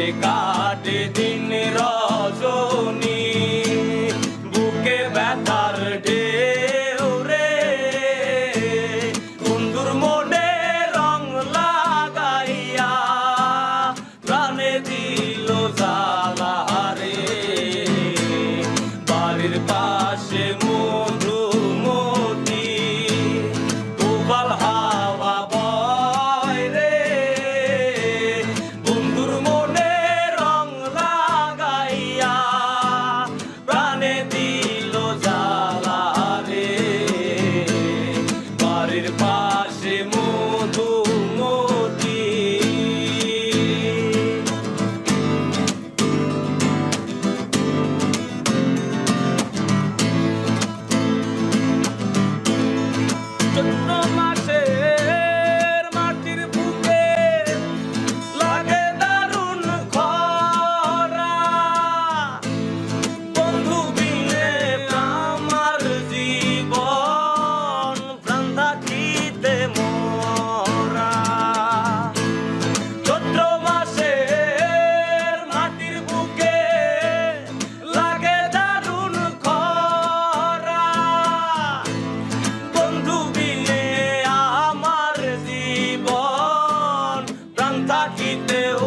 পাশে কাটে দিন রজনী, বুকে ব্যথার ঢেউ রে, বন্ধুর মনে রং লাগাইয়া প্রাণে দিল জ্বালা রে। বাড়ির পাশে মধুমতি, কোবাল হাওয়া বয় রে, বন্ধুর মনে রং লাগাইয়া প্রাণে দিল জ্বালা রে। বাড়ির পাশে মধুমতি। চৈত্র মাসের মাটির বুকে লাগে দারুণ খরা, বন্ধু বিনে আমার জীবন প্রাণ থাকিতে মরা। চৈত্র মাসের মাটির বুকে লাগে দারুণ খরা, বন্ধু বিনে আমার জীবন প্রাণ থাকিতেও